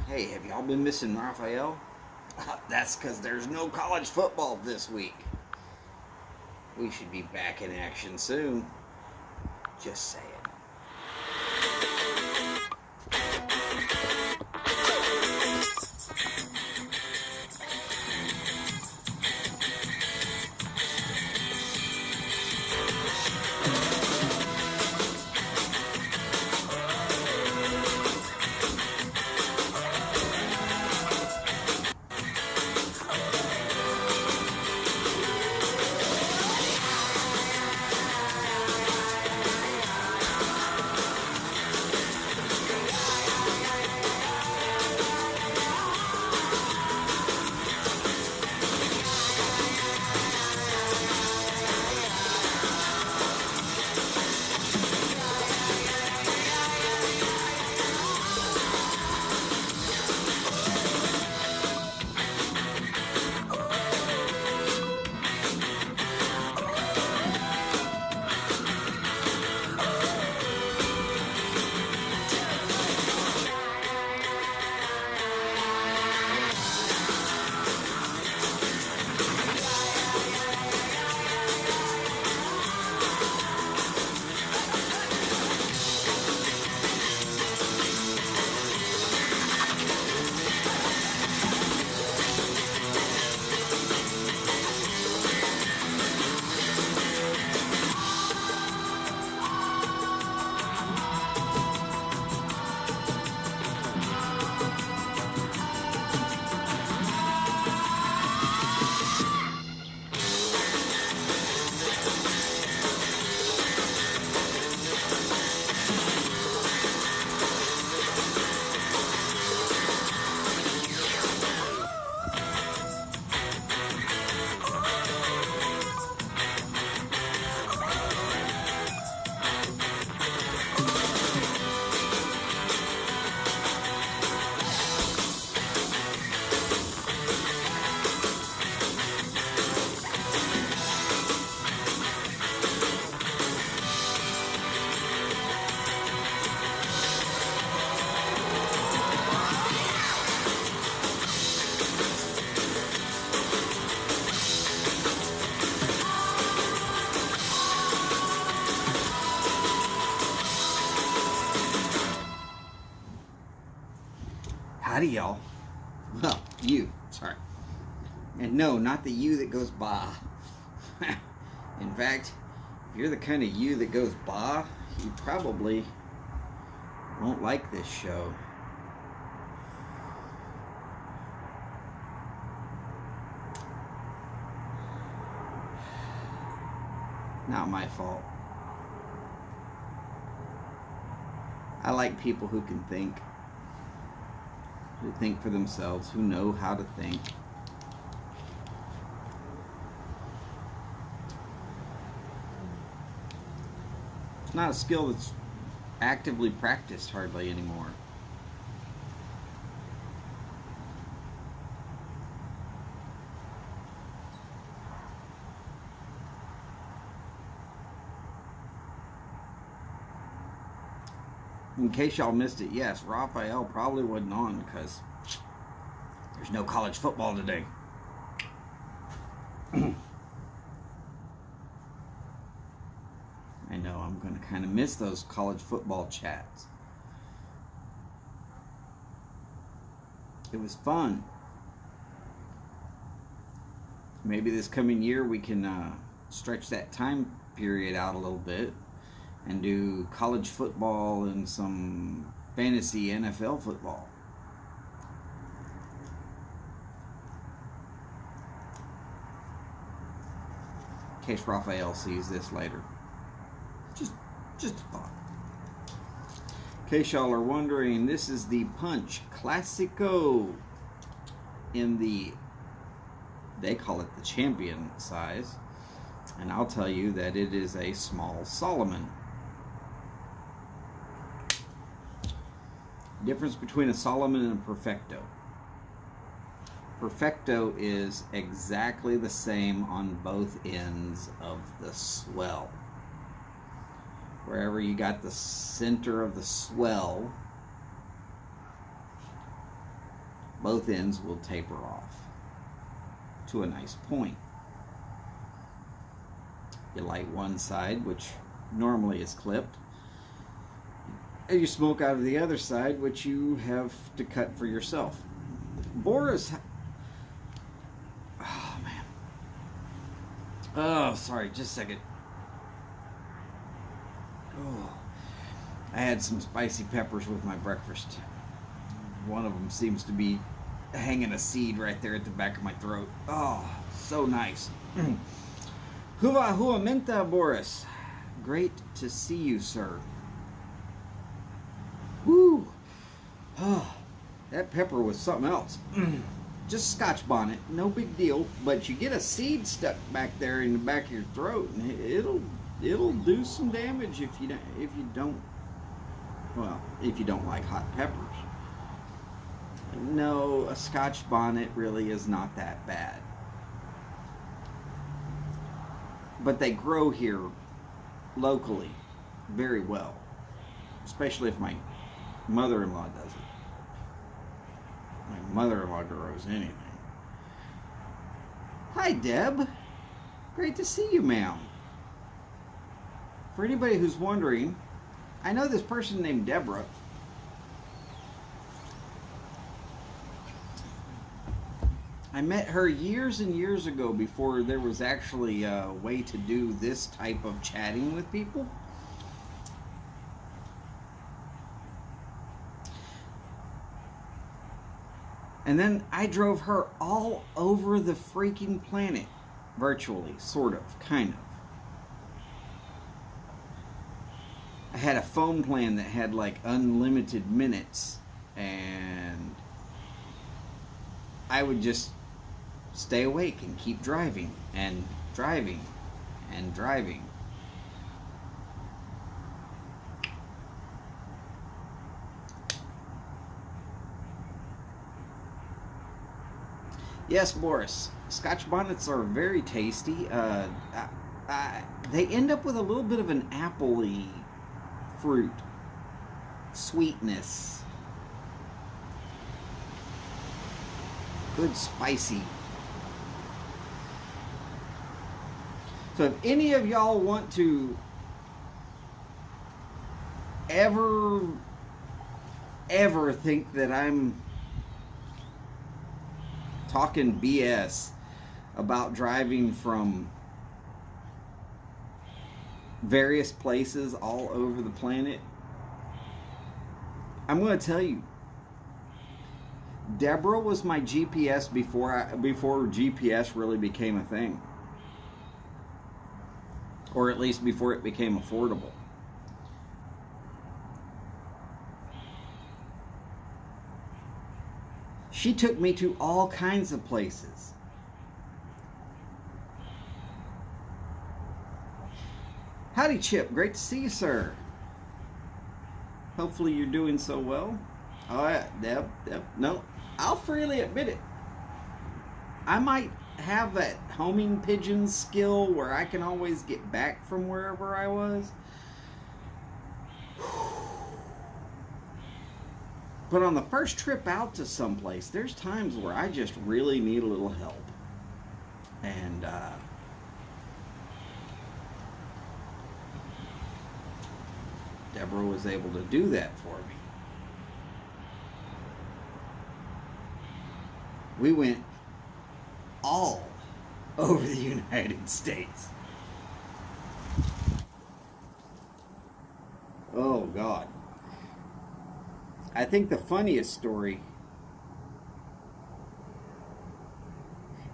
Hey, have y'all been missing Raphael? That's because there's no college football this week. We should be back in action soon. Just saying. Howdy, y'all. Well, you. Sorry. And no, not the you that goes bah. In fact, if you're the kind of you that goes bah, you probably won't like this show. Not my fault. I like people who can think. Who think for themselves, who know how to think. It's not a skill that's actively practiced hardly anymore. In case y'all missed it, yes, Raphael probably wasn't on because there's no college football today. I know I'm going to kind of miss those college football chats. It was fun. Maybe this coming year we can stretch that time period out a little bit and do college football and some fantasy NFL football. In case Raphael sees this later. Just a thought. In case y'all are wondering, this is the Punch Classico in the, they call it the champion size. And I'll tell you that it is a small Solomon. Difference between a Solomon and a Perfecto. Perfecto is exactly the same on both ends of the swell. Wherever you got the center of the swell, both ends will taper off to a nice point. You light one side, which normally is clipped, and you smoke out of the other side, which you have to cut for yourself. Boris, oh man, oh sorry, just a second. Oh, I had some spicy peppers with my breakfast. One of them seems to be hanging a seed right there at the back of my throat. Oh, so nice. Huva hua menta, Boris. Great to see you, sir. Woo! Oh, that pepper was something else. Just Scotch bonnet, no big deal. But you get a seed stuck back there in the back of your throat, and it'll do some damage if you don't like hot peppers. No, a Scotch bonnet really is not that bad. But they grow here locally very well, especially if my mother-in-law does it. My mother-in-law grows anything. Hi, Deb. Great to see you, ma'am. For anybody who's wondering, I know this person named Deborah. I met her years and years ago before there was actually a way to do this type of chatting with people. And then I drove her all over the freaking planet, virtually, sort of, kind of. I had a phone plan that had like unlimited minutes, and I would just stay awake and keep driving and driving and driving. Yes, Boris, Scotch bonnets are very tasty. They end up with a little bit of an appley fruit sweetness. Good spicy. So if any of y'all want to ever think that I'm talking BS about driving from various places all over the planet, I'm going to tell you, Deborah was my GPS before GPS really became a thing. Or at least before it became affordable. She took me to all kinds of places. Howdy, Chip. Great to see you, sir. Hopefully you're doing so well. Oh, yeah, Deb. No, I'll freely admit it. I might have that homing pigeon skill where I can always get back from wherever I was. But on the first trip out to someplace, there's times where I just really need a little help. And Deborah was able to do that for me. We went all over the United States. Oh, God. I think the funniest story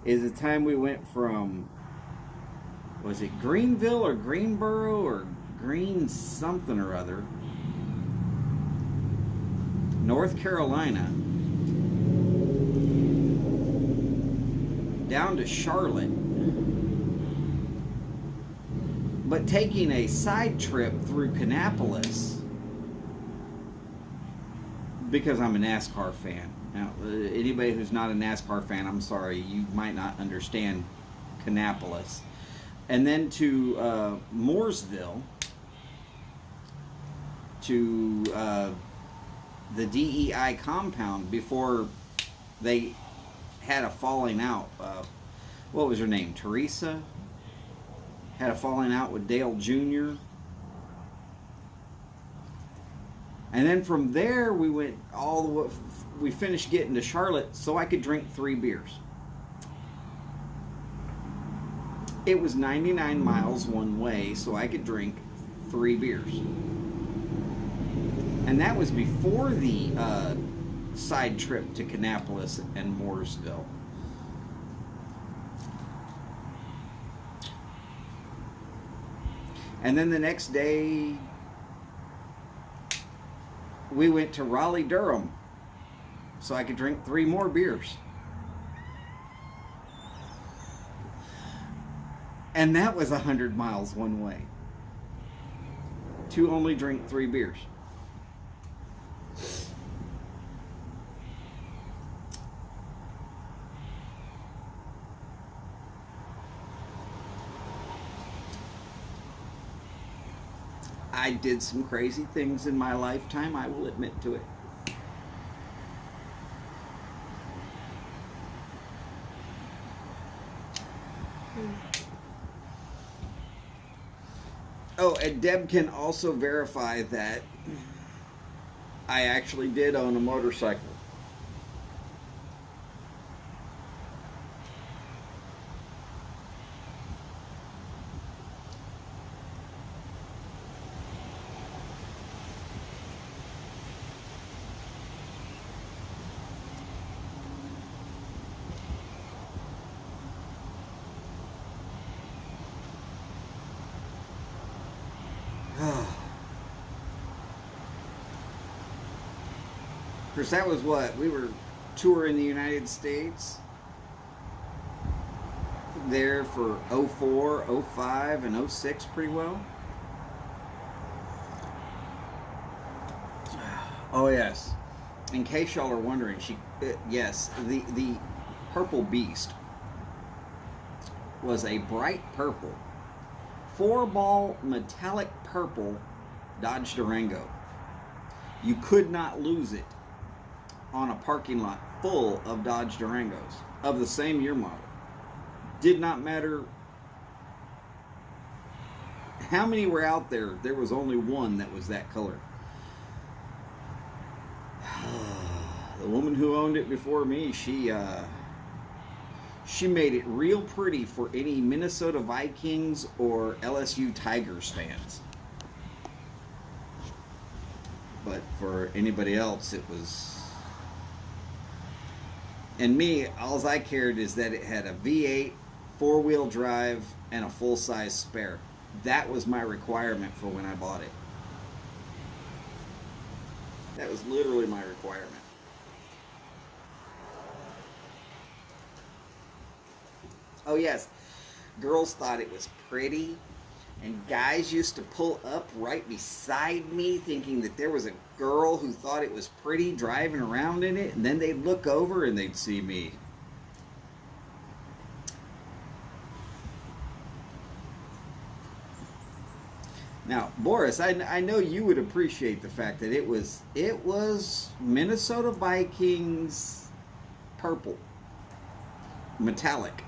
is the time we went from, was it Greenville or Greenboro or Green something or other, North Carolina, down to Charlotte, but taking a side trip through Kannapolis because I'm a NASCAR fan. Now, anybody who's not a NASCAR fan, I'm sorry, you might not understand Kannapolis. And then to Mooresville, to the DEI compound before They had a falling out. What was her name? Teresa had a falling out with Dale Jr. And then from there we went all the way. We finished getting to Charlotte so I could drink 3 beers. It was 99 miles one way, so I could drink 3 beers. And that was before the side trip to Kannapolis and Mooresville. And then the next day, we went to Raleigh, Durham, so I could drink 3 more beers. And that was 100 miles one way to only drink 3 beers. I did some crazy things in my lifetime, I will admit to it. Oh, and Deb can also verify that I actually did own a motorcycle. Of course, that was what? We were touring the United States there for 04, 05, and 06 pretty well. Oh, yes. In case y'all are wondering, yes, the Purple Beast was a bright purple, 4-ball metallic purple Dodge Durango. You could not lose it on a parking lot full of Dodge Durangos of the same year model. Did not matter how many were out there, there was only one that was that color. The woman who owned it before me, she made it real pretty for any Minnesota Vikings or LSU Tigers fans. But for anybody else, it was... And me, all I cared is that it had a V8, 4-wheel drive, and a full-size spare. That was my requirement for when I bought it. That was literally my requirement. Oh yes, girls thought it was pretty, and guys used to pull up right beside me thinking that there was a girl who thought it was pretty driving around in it, and then they'd look over and they'd see me. Now, Boris, I know you would appreciate the fact that it was Minnesota Vikings purple, metallic.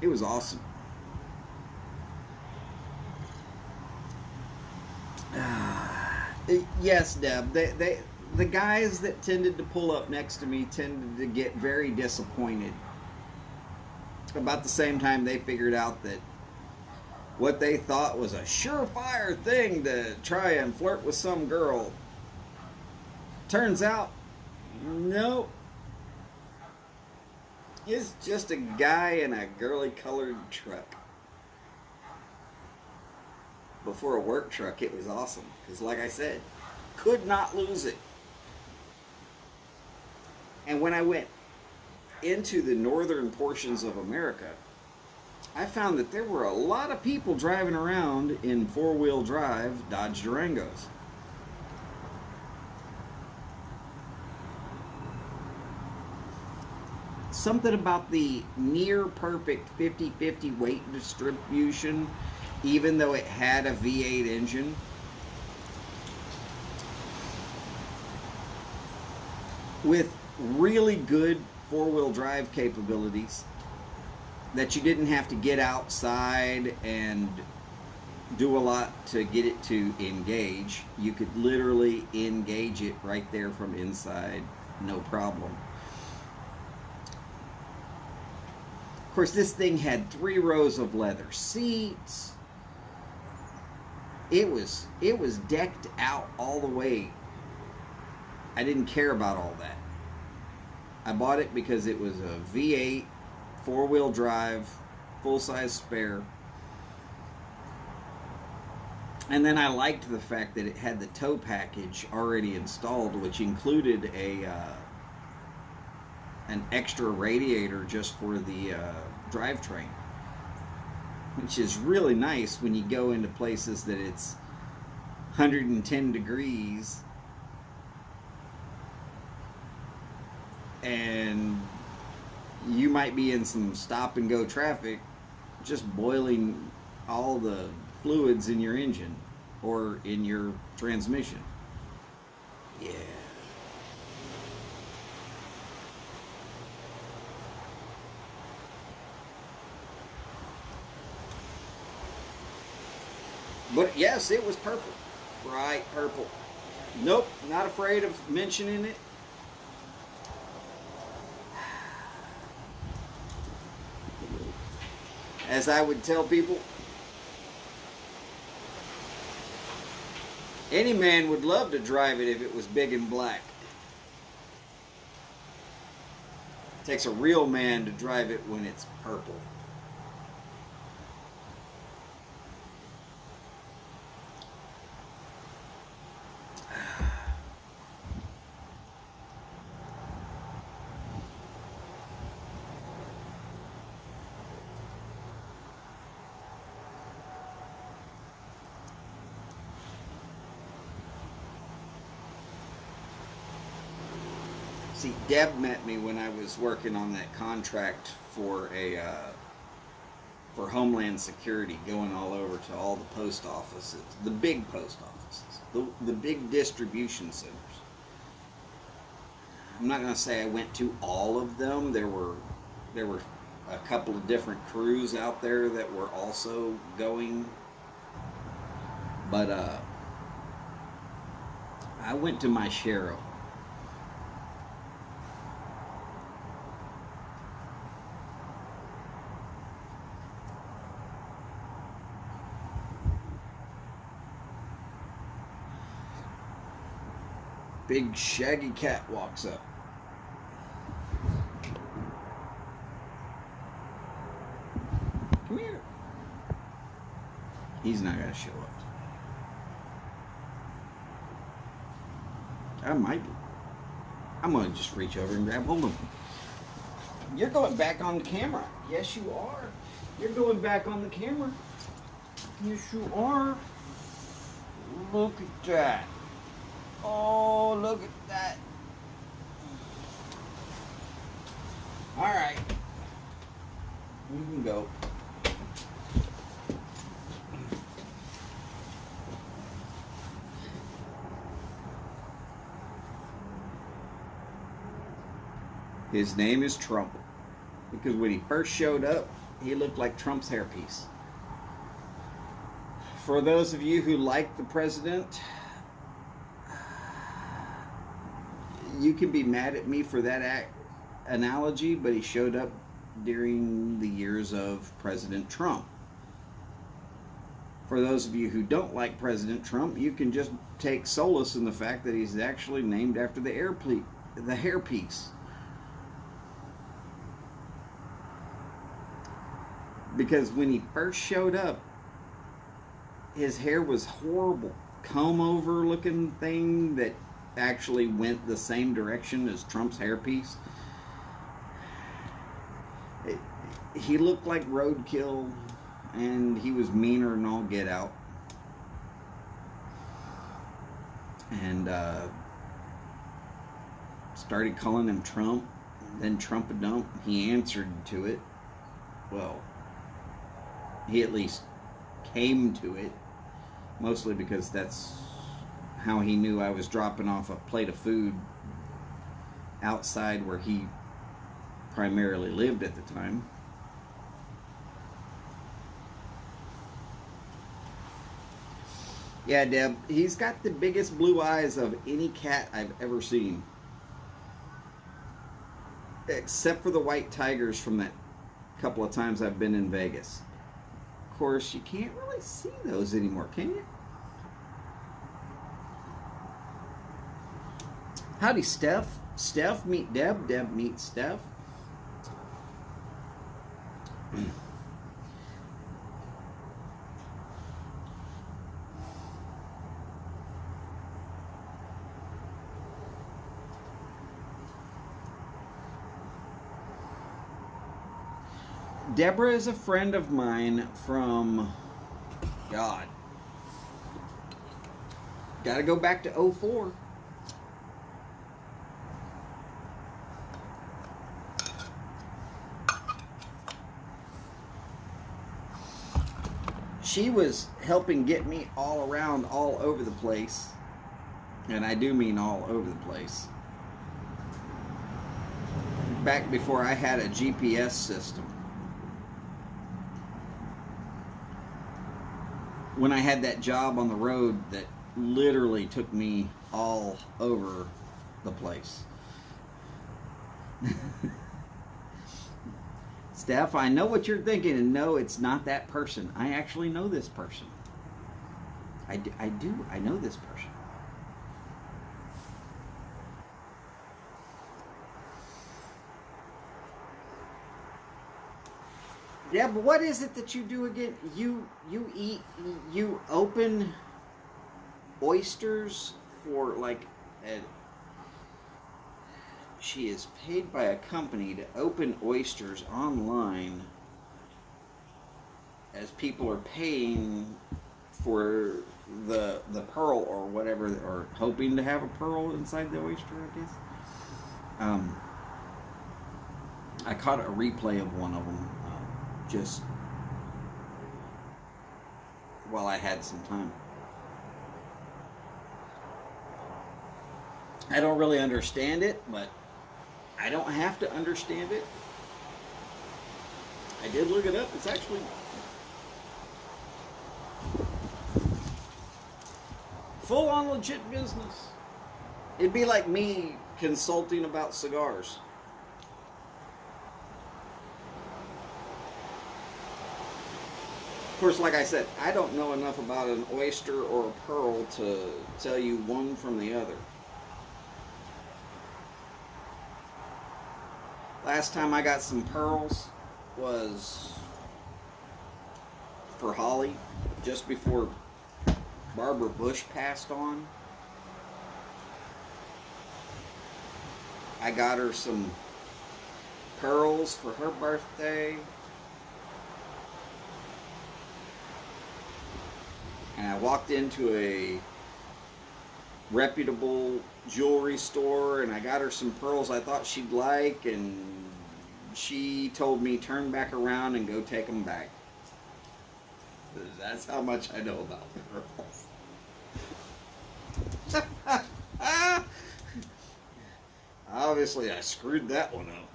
It was awesome. Yes, Deb. The guys that tended to pull up next to me tended to get very disappointed. About the same time they figured out that what they thought was a surefire thing to try and flirt with some girl, turns out, nope. It's just a guy in a girly colored truck. But for a work truck, it was awesome. Because like I said, could not lose it. And when I went into the northern portions of America, I found that there were a lot of people driving around in 4-wheel drive Dodge Durangos. Something about the near perfect 50-50 weight distribution even though it had a V8 engine, with really good four-wheel drive capabilities, that you didn't have to get outside and do a lot to get it to engage. You could literally engage it right there from inside, no problem. Of course, this thing had 3 rows of leather seats. It was decked out all the way. I didn't care about all that. I bought it because it was a V8 4-wheel drive, full-size spare. And then I liked the fact that it had the tow package already installed, which included an extra radiator just for the drivetrain, which is really nice when you go into places that it's 110 degrees and you might be in some stop and go traffic, just boiling all the fluids in your engine or in your transmission. Yeah. But yes, it was purple. Bright purple. Nope, not afraid of mentioning it. As I would tell people, any man would love to drive it if it was big and black. It takes a real man to drive it when it's purple. See, Deb met me when I was working on that contract for for Homeland Security, going all over to all the post offices, the big post offices, the big distribution centers. I'm not going to say I went to all of them. There were a couple of different crews out there that were also going, but I went to my share of them. Big shaggy cat walks up. Come here. He's not going to show up. I might be. I'm going to just reach over and grab hold of him. You're going back on the camera. Yes, you are. You're going back on the camera. Yes, you are. Look at that. Oh, look at that. All right. You can go. His name is Trump, because when he first showed up, he looked like Trump's hairpiece. For those of you who like the president, you can be mad at me for that analogy, but he showed up during the years of President Trump. For those of you who don't like President Trump, you can just take solace in the fact that he's actually named after the hairpiece. Because when he first showed up, his hair was horrible. Comb-over looking thing that actually went the same direction as Trump's hairpiece. He looked like roadkill, and he was meaner than all get out. And started calling him Trump, then Trump-a-dump. He answered to it. Well, he at least came to it, mostly because that's how he knew I was dropping off a plate of food outside where he primarily lived at the time. Yeah, Deb, he's got the biggest blue eyes of any cat I've ever seen. Except for the white tigers from that couple of times I've been in Vegas. Of course, you can't really see those anymore, can you? Howdy, Steph. Steph, meet Deb. Deb, meet Steph. Deborah is a friend of mine from, God, gotta go back to 04. She was helping get me all around, all over the place. And I do mean all over the place. Back before I had a GPS system. When I had that job on the road that literally took me all over the place. Steph, I know what you're thinking, and no, it's not that person. I actually know this person. I do. I know this person. Yeah, but what is it that you do again? You open oysters for like she is paid by a company to open oysters online as people are paying for the pearl or whatever, or hoping to have a pearl inside the oyster, I guess. I caught a replay of one of them just while I had some time. I don't really understand it, but I don't have to understand it. I did look it up. It's actually full-on legit business. It'd be like me consulting about cigars. Of course, like I said, I don't know enough about an oyster or a pearl to tell you one from the other. Last time I got some pearls was for Holly, just before Barbara Bush passed on. I got her some pearls for her birthday. And I walked into a reputable jewelry store and I got her some pearls I thought she'd like, and she told me turn back around and go take them back. That's how much I know about pearls. Obviously I screwed that one up.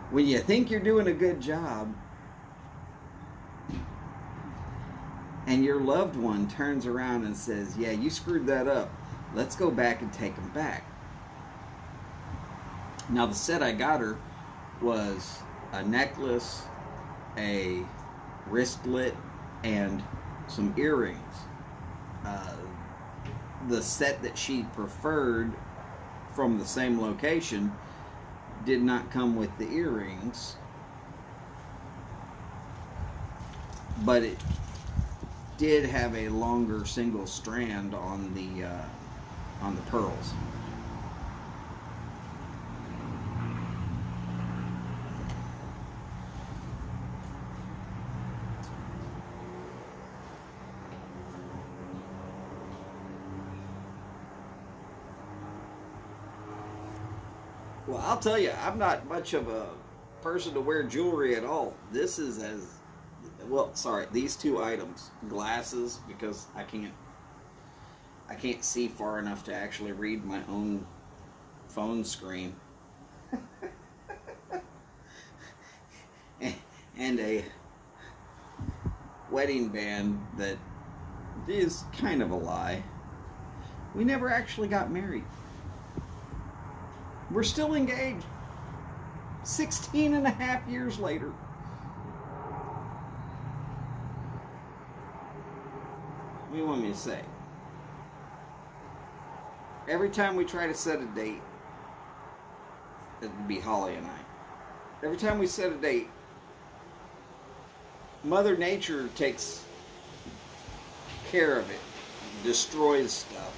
When you think you're doing a good job and your loved one turns around and says, yeah, you screwed that up, let's go back and take them back. Now the set I got her was a necklace, a wristlet, and some earrings. The set that she preferred from the same location did not come with the earrings, but it did have a longer single strand on the pearls. Well, I'll tell you, I'm not much of a person to wear jewelry at all. This is as well. Sorry, these two items, glasses, because I can't see far enough to actually read my own phone screen, and a wedding band that is kind of a lie. We never actually got married. We're still engaged 16 and a half years later. What do you want me to say? Every time we try to set a date, it would be Holly and I. Every time we set a date, Mother Nature takes care of it, destroys stuff.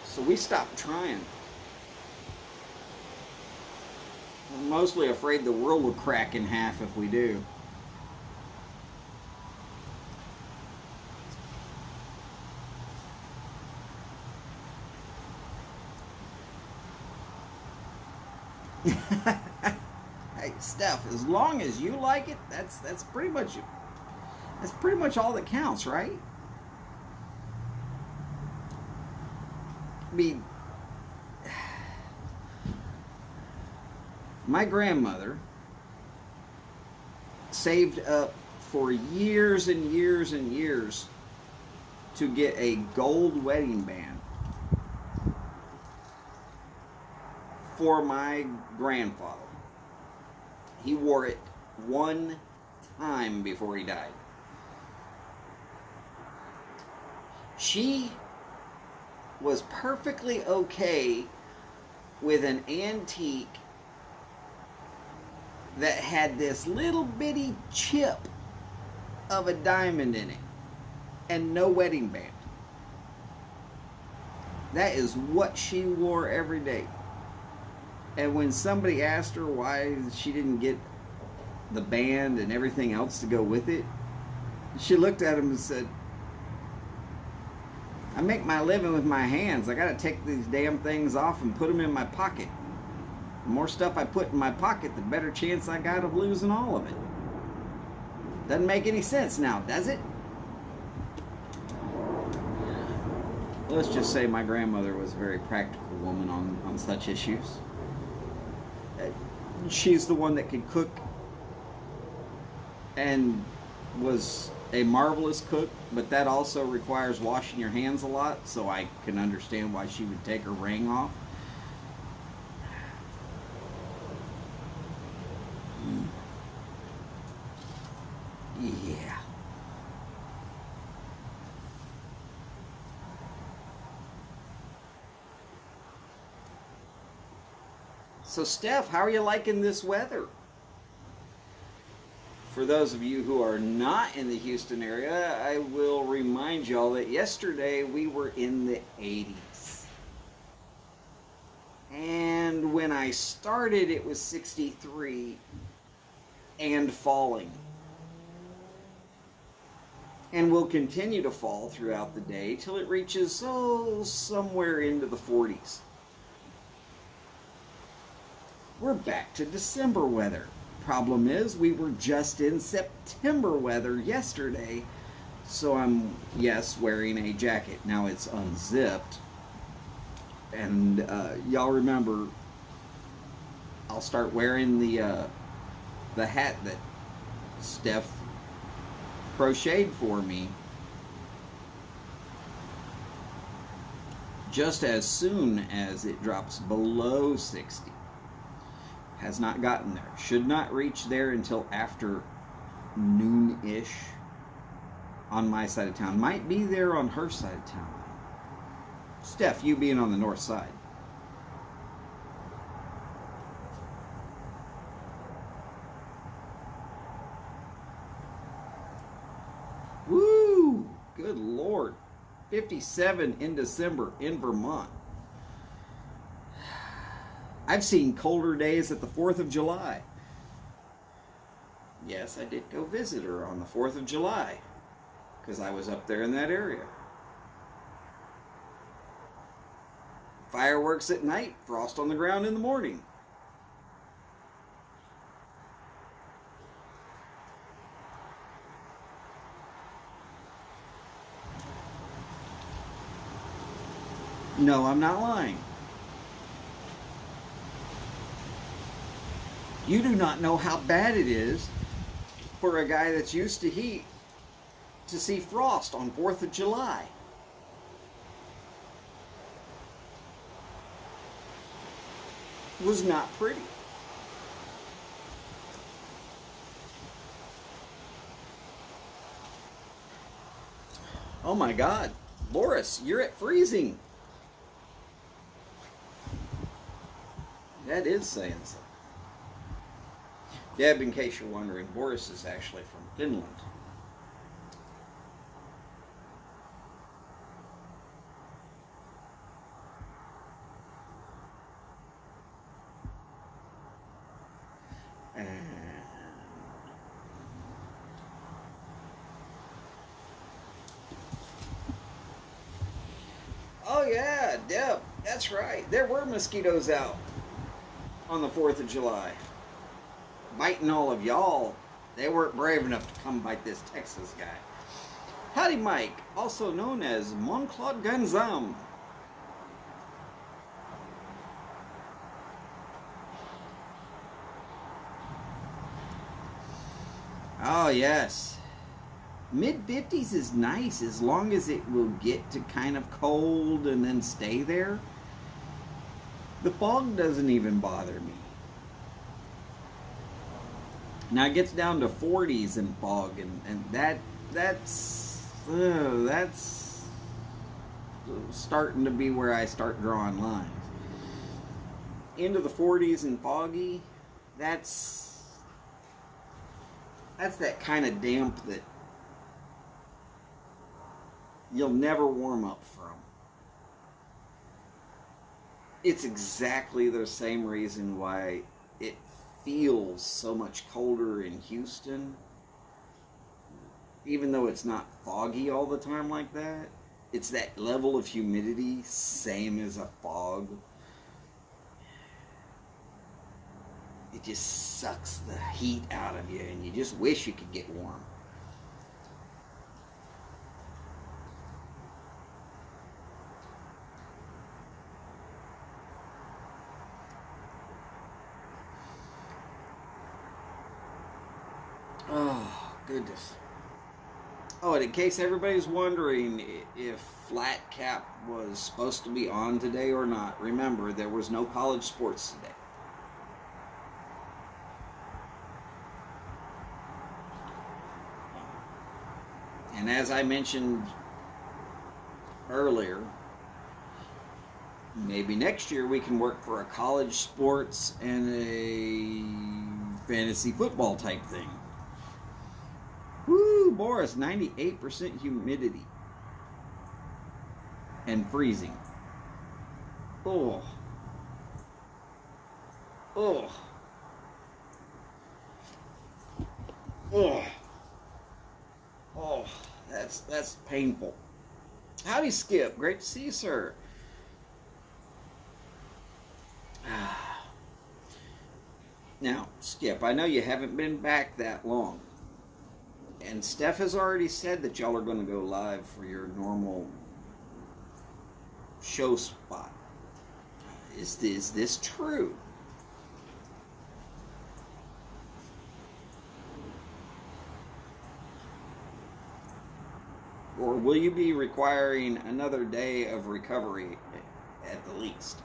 So we stopped trying. I'm mostly afraid the world will crack in half if we do. Hey, Steph, as long as you like it, that's pretty much all that counts, right? I mean, my grandmother saved up for years and years and years to get a gold wedding band for my grandfather. He wore it one time before he died. She was perfectly okay with an antique that had this little bitty chip of a diamond in it and no wedding band. That is what she wore every day. And when somebody asked her why she didn't get the band and everything else to go with it, she looked at him and said, I make my living with my hands. I got to take these damn things off and put them in my pocket. The more stuff I put in my pocket, the better chance I got of losing all of it. Doesn't make any sense now, does it? Let's just say my grandmother was a very practical woman on such issues. She's the one that could cook and was a marvelous cook, but that also requires washing your hands a lot, so I can understand why she would take her ring off. Yeah. So Steph, how are you liking this weather? For those of you who are not in the Houston area, I will remind y'all that yesterday we were in the 80s. And when I started, it was 63 and falling. And will continue to fall throughout the day till it reaches somewhere into the 40s. We're back to December weather. Problem is, we were just in September weather yesterday, so I'm, yes, wearing a jacket. Now it's unzipped, and y'all remember, I'll start wearing the hat that Steph crocheted for me just as soon as it drops below 60. Has not gotten there. Should not reach there until after noon-ish on my side of town. Might be there on her side of town. Steph, you being on the north side. Woo! Good Lord. 57 in December in Vermont. I've seen colder days at the 4th of July. Yes, I did go visit her on the 4th of July because I was up there in that area. Fireworks at night, frost on the ground in the morning. No, I'm not lying. You do not know how bad it is for a guy that's used to heat to see frost on 4th of July. It was not pretty. Oh my God. Boris, you're at freezing. That is saying something. Deb, in case you're wondering, Boris is actually from Finland. And oh yeah, Deb, that's right. There were mosquitoes out on the 4th of July. Biting all of y'all. They weren't brave enough to come bite this Texas guy. Howdy Mike, also known as Mon-Claude Ganzam. Oh yes. Mid-50s is nice as long as it will get to kind of cold and then stay there. The fog doesn't even bother me. Now it gets down to 40s in fog, and that's starting to be where I start drawing lines. Into the 40s and foggy, that's that kind of damp that you'll never warm up from. It's exactly the same reason why it feels so much colder in Houston. Even though it's not foggy all the time like that, it's that level of humidity, same as a fog. It just sucks the heat out of you, and you just wish you could get warm. Oh, goodness. Oh, and in case everybody's wondering if Flat Cap was supposed to be on today or not, remember, there was no college sports today. And as I mentioned earlier, maybe next year we can work for a college sports and a fantasy football type thing. Woo, Boris, 98% humidity and freezing. Oh. Oh. Oh. Oh, that's painful. Howdy, Skip. Great to see you, sir. Now, Skip, I know you haven't been back that long. And Steph has already said that y'all are going to go live for your normal show spot. Is this true? Or will you be requiring another day of recovery at the least?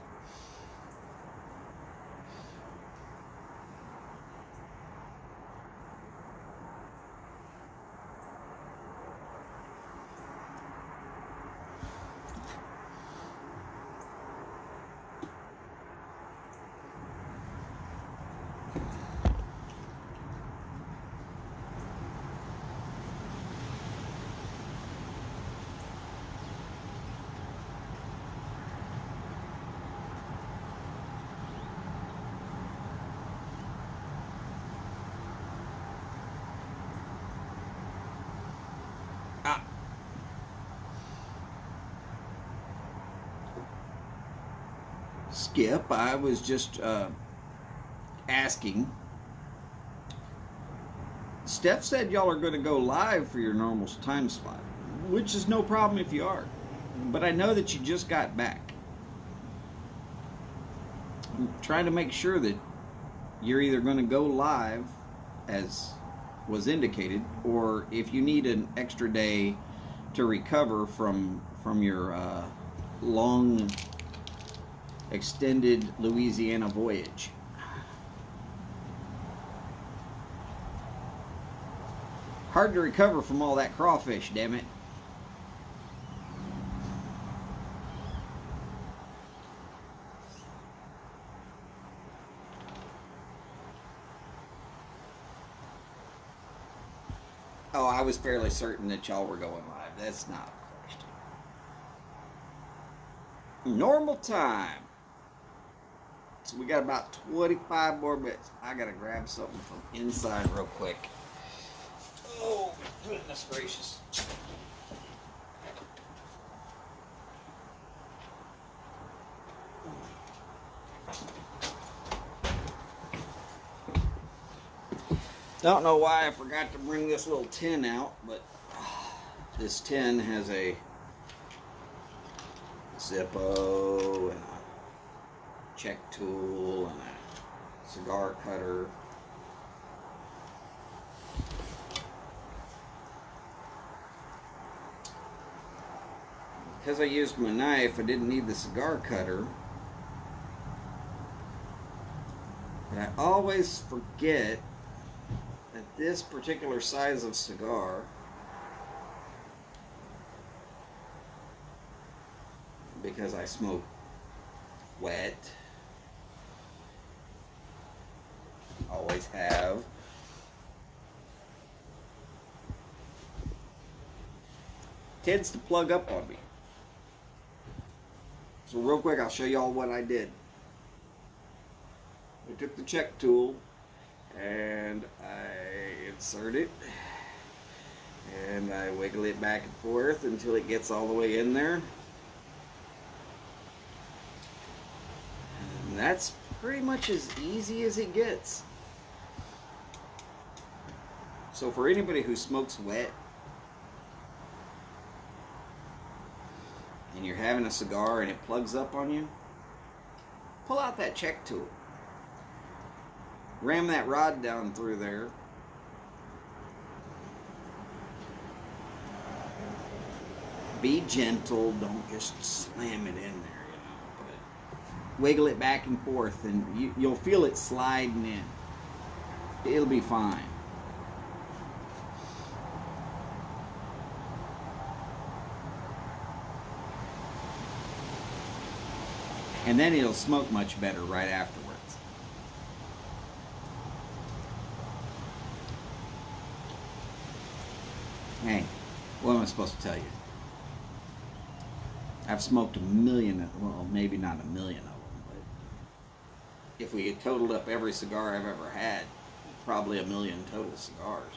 Skip, I was just asking. Steph said y'all are going to go live for your normal time slot, which is no problem if you are. But I know that you just got back. I'm trying to make sure that you're either going to go live as was indicated, or if you need an extra day to recover from your long extended Louisiana voyage. Hard to recover from all that crawfish, damn it. Oh, I was fairly certain that y'all were going live. That's not a question. Normal time. So we got about 25 more minutes. I gotta grab something from inside real quick. Oh, goodness gracious. Don't know why I forgot to bring this little tin out, but this tin has a Zippo and a check tool and a cigar cutter. Because I used my knife, I didn't need the cigar cutter. But I always forget that this particular size of cigar, because I smoke wet, always have, tends to plug up on me. So real quick, I'll show y'all what I did. I took the check tool and I insert it and I wiggle it back and forth until it gets all the way in there. And that's pretty much as easy as it gets. So for anybody who smokes wet and you're having a cigar and it plugs up on you, pull out that check tool. Ram that rod down through there. Be gentle, don't just slam it in there, you know, but wiggle it back and forth and you'll feel it sliding in. It'll be fine. And then it'll smoke much better right afterwards. Hey, what am I supposed to tell you? I've smoked a million, well, maybe not a million of them, but if we had totaled up every cigar I've ever had, probably a million total cigars.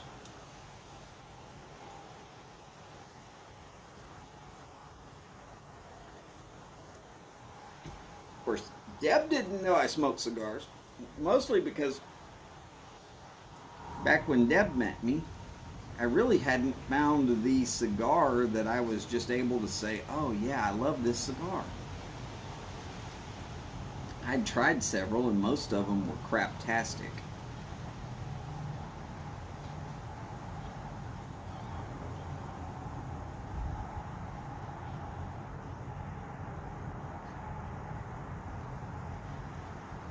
Of course, Deb didn't know I smoked cigars, mostly because back when Deb met me, I really hadn't found the cigar that I was just able to say, oh yeah, I love this cigar. I'd tried several and most of them were craptastic.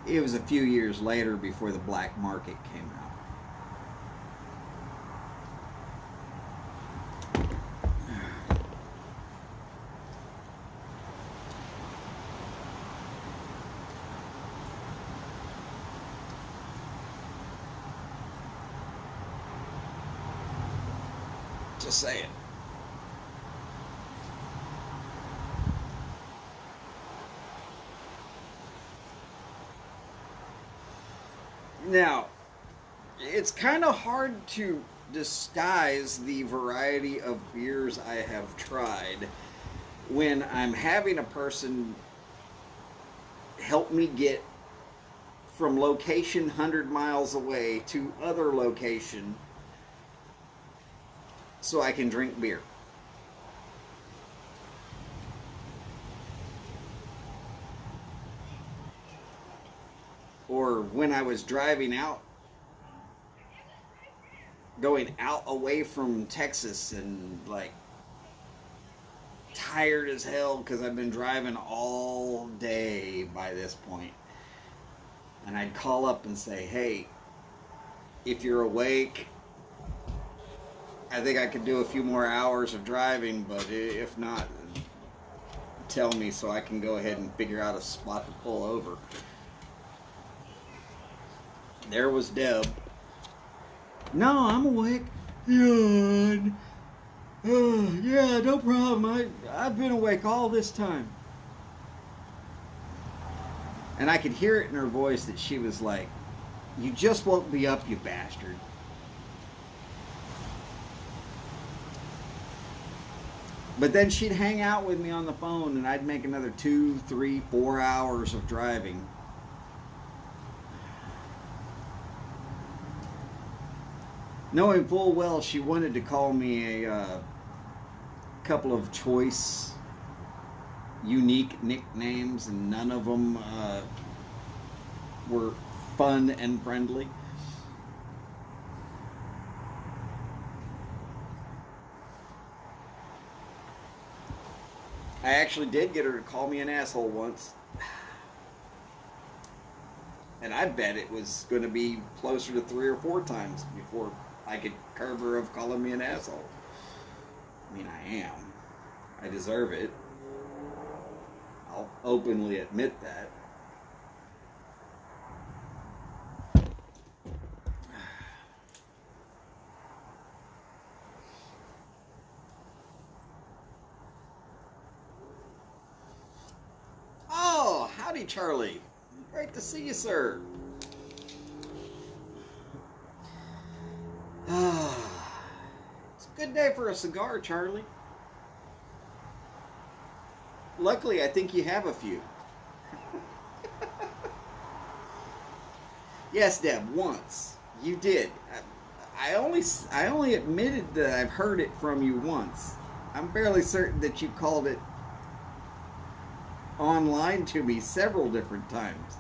It was a few years later before the black market came out. Just saying. Now, it's kind of hard to disguise the variety of beers I have tried when I'm having a person help me get from location 100 miles away to other location so I can drink beer. Or when I was driving out, going out away from Texas and like tired as hell because I've been driving all day by this point. And I'd call up and say, hey, if you're awake, I think I could do a few more hours of driving, but if not, tell me so I can go ahead and figure out a spot to pull over. There was Deb. No, I'm awake. Yeah, no problem. I've been awake all this time. And I could hear it in her voice that she was like, you just woke me up, you bastard. But then she'd hang out with me on the phone and I'd make another 2, 3, 4 hours of driving. Knowing full well she wanted to call me a couple of choice, unique nicknames, and none of them were fun and friendly. I actually did get her to call me an asshole once. And I bet it was going to be closer to 3 or 4 times before I could curb her of calling me an asshole. I mean, I am. I deserve it. I'll openly admit that. Oh, howdy, Charlie. Great to see you, sir. It's a good day for a cigar, Charlie. Luckily, I think you have a few. Yes, Deb, once. You did. I only admitted that I've heard it from you once. I'm fairly certain that you called it online to me several different times.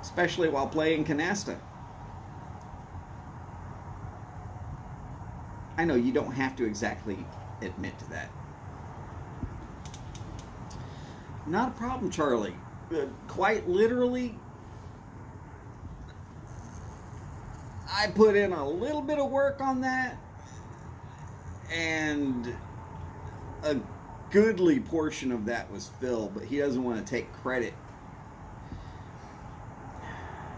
Especially while playing canasta. I know you don't have to exactly admit to that. Not a problem, Charlie. Quite literally, I put in a little bit of work on that, and a goodly portion of that was Phil, but he doesn't want to take credit.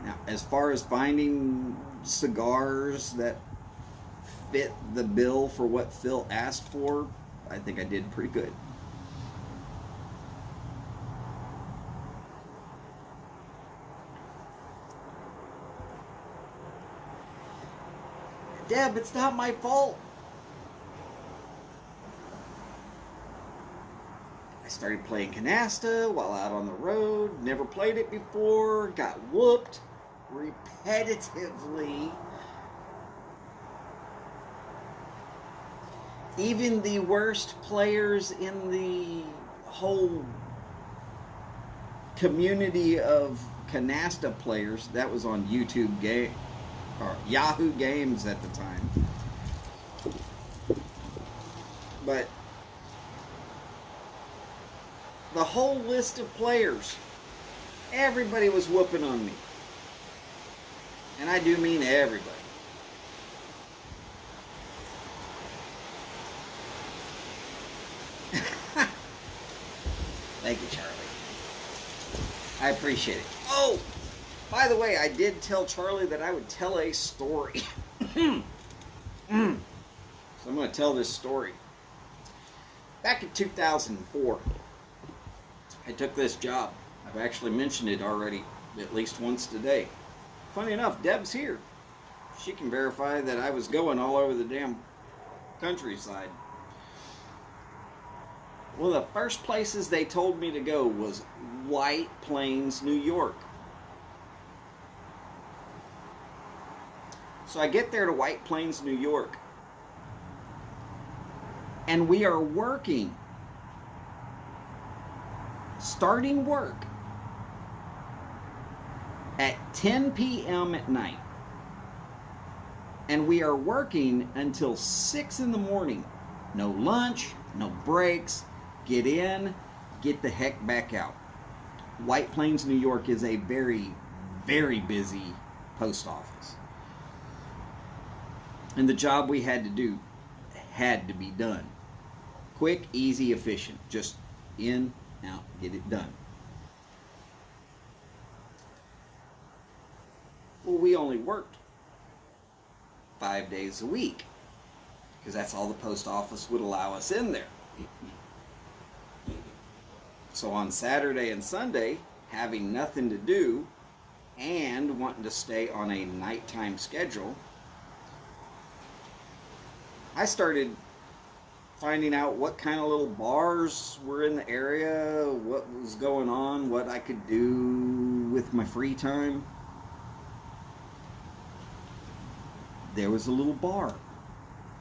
Now, as far as finding cigars that fit the bill for what Phil asked for, I think I did pretty good. Deb, it's not my fault. I started playing canasta while out on the road. Never played it before. Got whooped repetitively. Even the worst players in the whole community of canasta players, that was on YouTube game or Yahoo Games at the time. But the whole list of players, everybody was whooping on me. And I do mean everybody. Thank you, Charlie. I appreciate it. Oh, by the way, I did tell Charlie that I would tell a story. So I'm going to tell this story. Back in 2004, I took this job. I've actually mentioned it already at least once today. Funny enough, Deb's here. She can verify that I was going all over the damn countryside. One of the first places they told me to go was White Plains, New York. So I get there to White Plains, New York, and we are working, starting work at 10 p.m. at night. And we are working until 6 in the morning. No lunch, no breaks. Get in, get the heck back out. White Plains, New York is a very, very busy post office. And the job we had to do had to be done. Quick, easy, efficient. Just in, out, get it done. Well, we only worked 5 days a week because that's all the post office would allow us in there. So on Saturday and Sunday, having nothing to do and wanting to stay on a nighttime schedule, I started finding out what kind of little bars were in the area, what was going on, what I could do with my free time. There was a little bar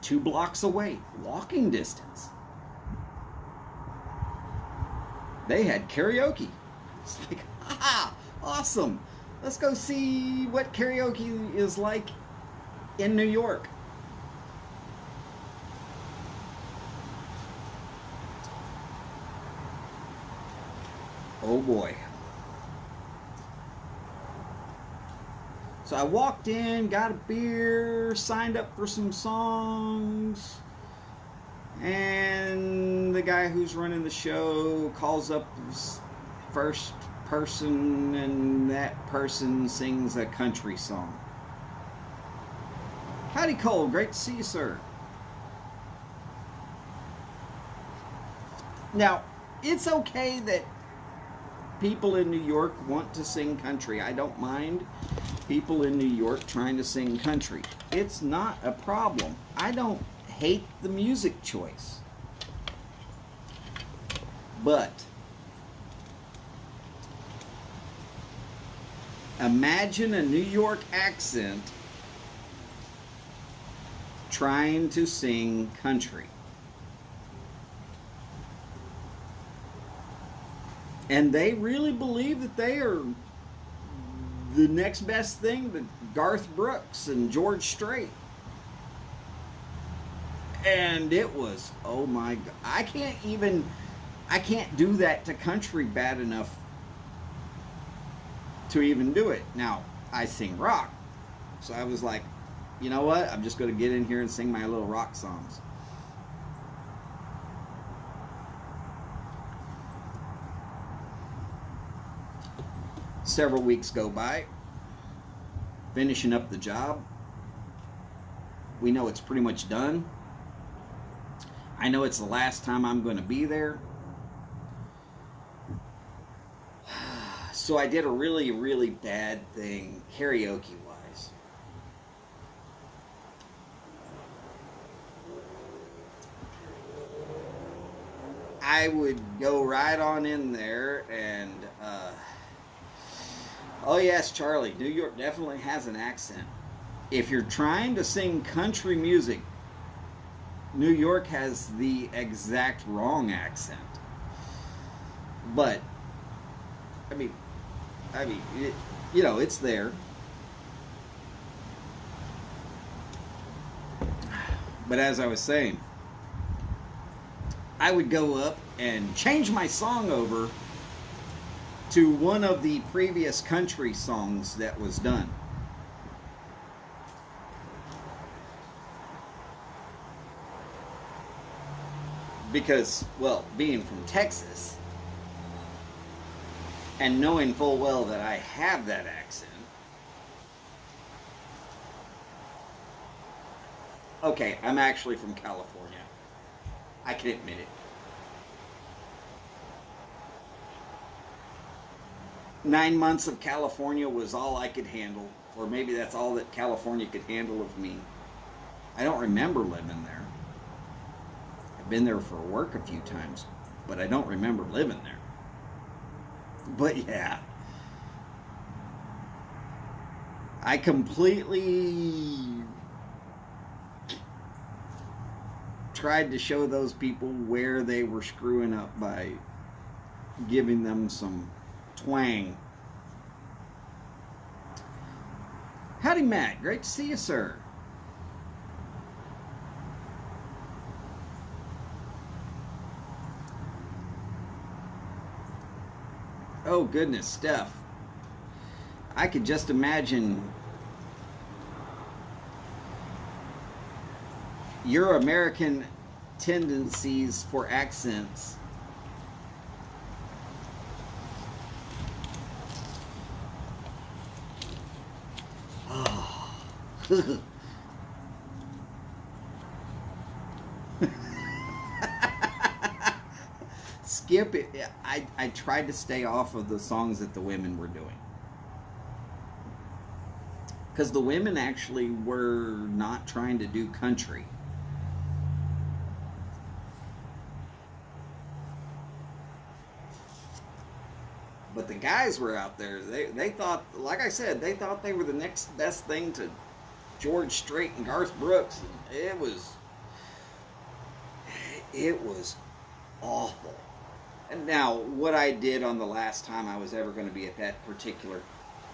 2 blocks away, walking distance. They had karaoke. It's like, ah, awesome. Let's go see what karaoke is like in New York. Oh boy. So I walked in, got a beer, signed up for some songs, and the guy who's running the show calls up his first person, and that person sings a country song. Howdy, Cole. Great to see you, sir. Now, it's okay that people in New York want to sing country. I don't mind people in New York trying to sing country. It's not a problem. I don't hate the music choice. But imagine a New York accent trying to sing country. And they really believe that they are the next best thing to Garth Brooks and George Strait. And it was, oh my God. I can't do that to country bad enough to even do it. Now, I sing rock. So I was like, you know what? I'm just going to get in here and sing my little rock songs. Several weeks go by, finishing up the job. We know it's pretty much done. I know it's the last time I'm going to be there. So I did a really, really bad thing karaoke-wise. I would go right on in there and oh yes, Charlie, New York definitely has an accent. If you're trying to sing country music, New York has the exact wrong accent. But, I mean, you know, it's there. But as I was saying, I would go up and change my song over to one of the previous country songs that was done. Because, well, being from Texas and knowing full well that I have that accent. Okay, I'm actually from California. I can admit it. 9 months of California was all I could handle, or maybe that's all that California could handle of me. I don't remember living there. I've been there for work a few times, but I don't remember living there. But yeah, I completely tried to show those people where they were screwing up by giving them some twang. Howdy, Matt. Great to see you, sir. Oh, goodness, Steph. I could just imagine your American tendencies for accents. Oh. Skip it. I tried to stay off of the songs that the women were doing. Because the women actually were not trying to do country. But the guys were out there. They thought, like I said, they thought they were the next best thing to George Strait and Garth Brooks. And it was awful. And now, what I did on the last time I was ever going to be at that particular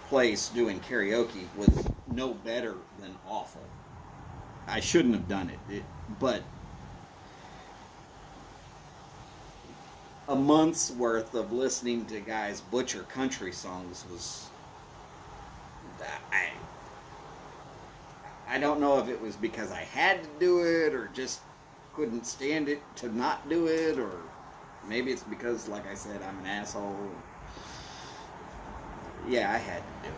place doing karaoke was no better than awful. I shouldn't have done it, but a month's worth of listening to guys butcher country songs was I don't know if it was because I had to do it or just couldn't stand it to not do it, or maybe it's because, like I said, I'm an asshole. Yeah, I had to do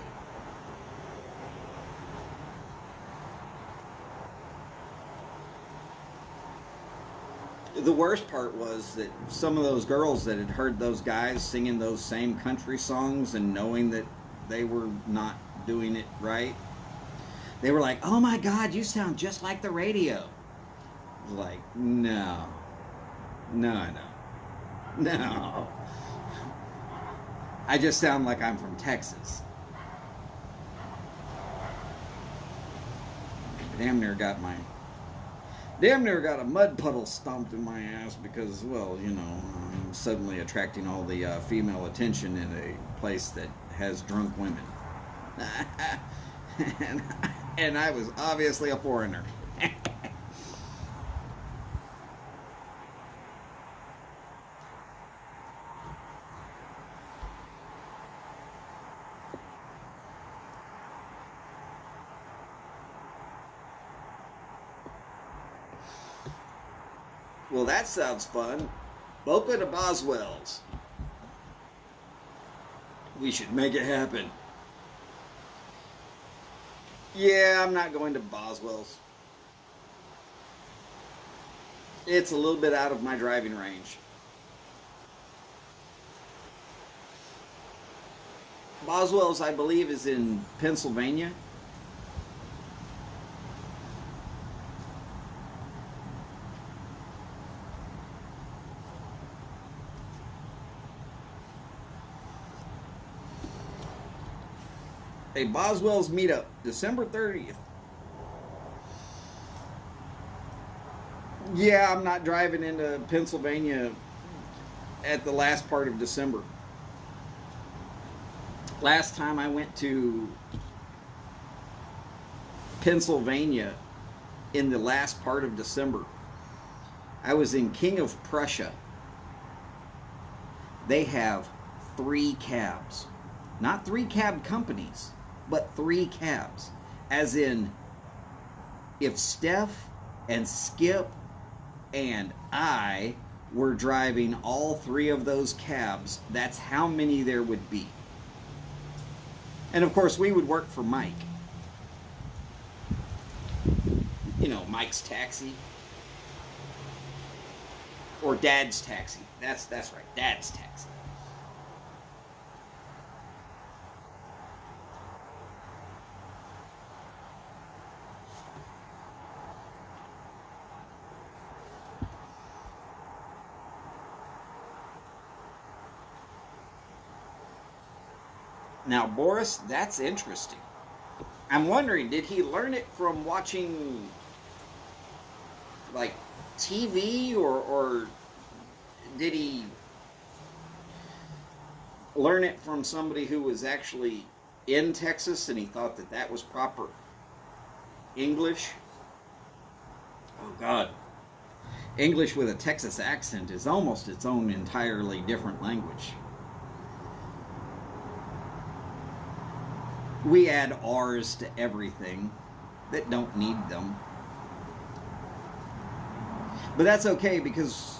it. The worst part was that some of those girls that had heard those guys singing those same country songs and knowing that they were not doing it right, they were like, "Oh my God, you sound just like the radio." Like, no, no, no, no. I just sound like I'm from Texas. Damn near got a mud puddle stomped in my ass because, well, you know, I'm suddenly attracting all the female attention in a place that has drunk women. and I was obviously a foreigner. Well, that sounds fun. Boca to Boswell's. We should make it happen. Yeah, I'm not going to Boswell's. It's a little bit out of my driving range. Boswell's, I believe, is in Pennsylvania. A Boswell's meetup, December 30th. Yeah, I'm not driving into Pennsylvania at the last part of December. Last time I went to Pennsylvania in the last part of December, I was in King of Prussia. They have 3 cabs. Not 3 cab companies, but 3 cabs. As in, if Steph and Skip and I were driving all 3 of those cabs, that's how many there would be. And of course, we would work for Mike. You know, Mike's Taxi. Or Dad's Taxi. That's right, Dad's Taxi. Now, Boris, that's interesting. I'm wondering, did he learn it from watching, like, TV, or did he learn it from somebody who was actually in Texas and he thought that that was proper English? Oh, God. English with a Texas accent is almost its own entirely different language. We add R's to everything that don't need them. But that's okay, because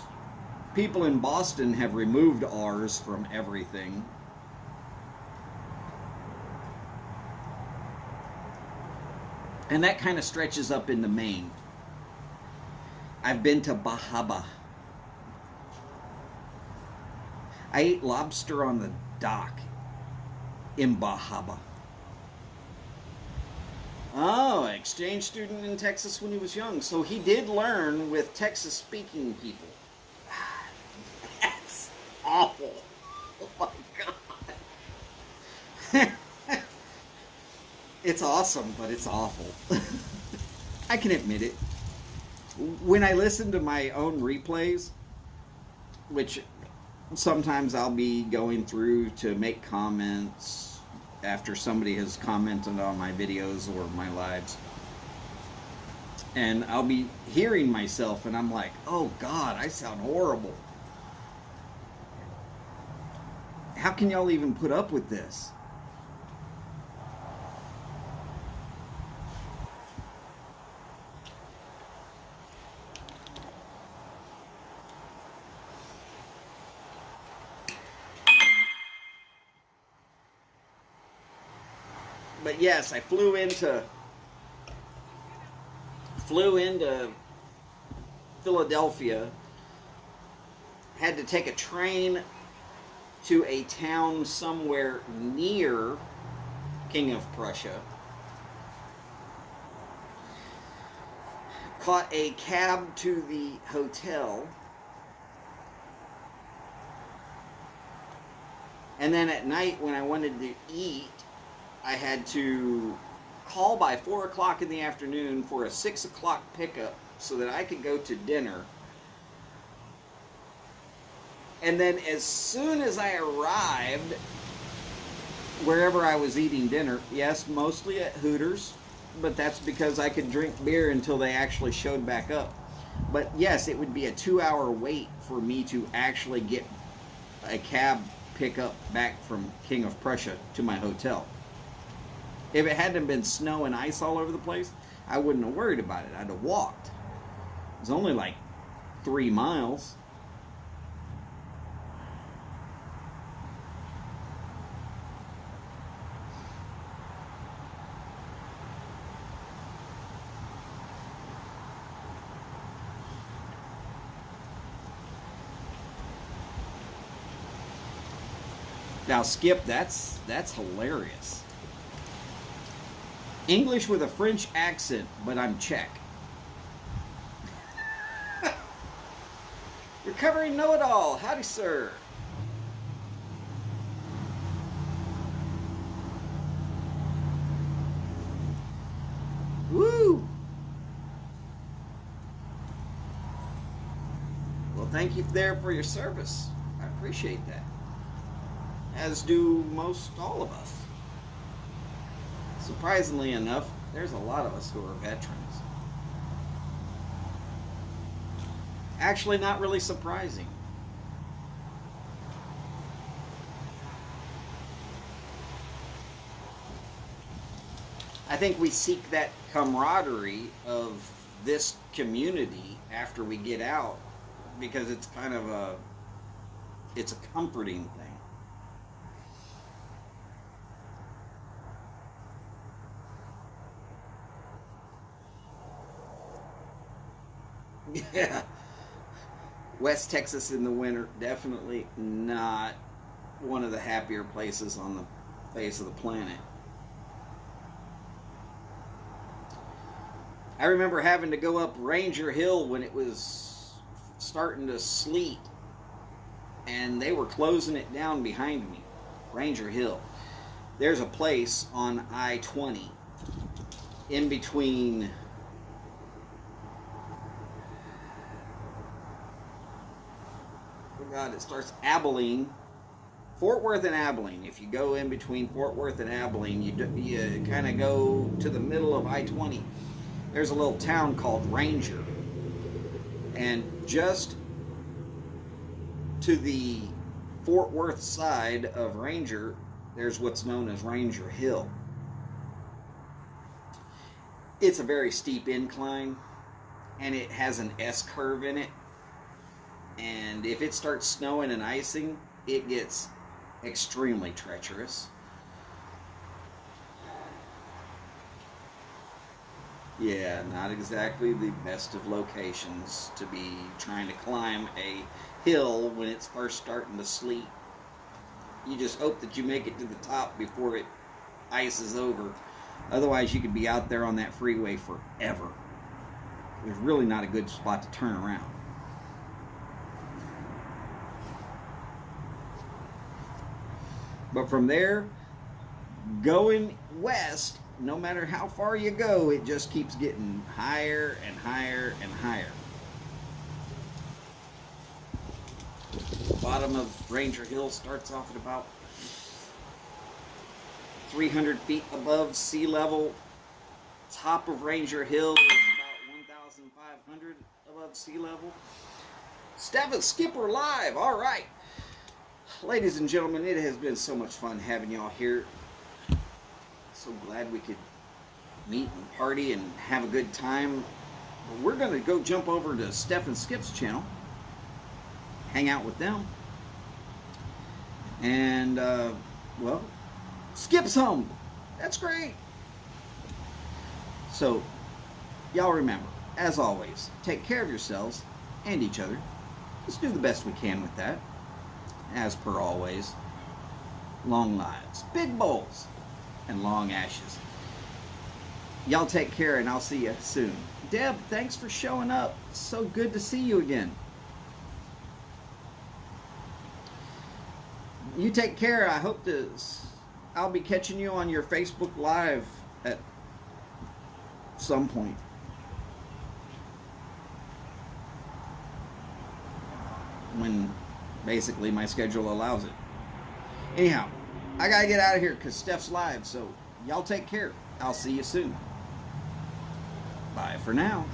people in Boston have removed R's from everything. And that kind of stretches up into Maine. I've been to Bahaba. I ate lobster on the dock in Bahaba. Oh, exchange student in Texas when he was young. So he did learn with Texas-speaking people. That's awful. Oh my God. It's awesome, but it's awful. I can admit it. When I listen to my own replays, which sometimes I'll be going through to make comments after somebody has commented on my videos or my lives, and I'll be hearing myself and I'm like, oh God, I sound horrible. How can y'all even put up with this? But yes, I flew into Philadelphia, had to take a train to a town somewhere near King of Prussia, caught a cab to the hotel, and then at night when I wanted to eat, I had to call by 4 o'clock in the afternoon for a 6 o'clock pickup so that I could go to dinner. And then as soon as I arrived wherever I was eating dinner, yes, mostly at Hooters, but that's because I could drink beer until they actually showed back up. But yes, it would be a 2-hour wait for me to actually get a cab pickup back from King of Prussia to my hotel. If it hadn't been snow and ice all over the place, I wouldn't have worried about it. I'd have walked. It was only like 3 miles. Now, Skip, that's hilarious. English with a French accent, but I'm Czech. Recovering know-it-all. Howdy, sir. Woo! Well, thank you there for your service. I appreciate that. As do most all of us. Surprisingly enough, there's a lot of us who are veterans. Actually, not really surprising. I think we seek that camaraderie of this community after we get out, because it's kind of it's a comforting thing. Yeah. West Texas in the winter, definitely not one of the happier places on the face of the planet. I remember having to go up Ranger Hill when it was starting to sleet, and they were closing it down behind me. Ranger Hill. there's a place on I-20 in between it starts Abilene, Fort Worth and Abilene. If you go in between Fort Worth and Abilene, you kind of go to the middle of I-20. There's a little town called Ranger, and just to the Fort Worth side of Ranger, there's what's known as Ranger Hill. It's a very steep incline, and it has an S-curve in it. And if it starts snowing and icing, it gets extremely treacherous. Yeah, not exactly the best of locations to be trying to climb a hill when it's first starting to sleet. You just hope that you make it to the top before it ices over. Otherwise, you could be out there on that freeway forever. There's really not a good spot to turn around. But from there, going west, no matter how far you go, it just keeps getting higher and higher and higher. Bottom of Ranger Hill starts off at about 300 feet above sea level. Top of Ranger Hill is about 1,500 above sea level. Steph and Skipper live. All right. Ladies and gentlemen, it has been so much fun having y'all here. So glad we could meet and party and have a good time. But we're going to go jump over to Steph and Skip's channel, hang out with them. And, well, Skip's home. That's great. So, y'all remember, as always, take care of yourselves and each other. Let's do the best we can with that. As per always, long lives, big bowls, and long ashes. Y'all take care, and I'll see you soon. Deb, thanks for showing up. So good to see you again. You take care. I hope I'll be catching you on your Facebook Live at some point. When basically my schedule allows it. Anyhow, I gotta get out of here because Steph's live, so y'all take care. I'll see you soon. Bye for now.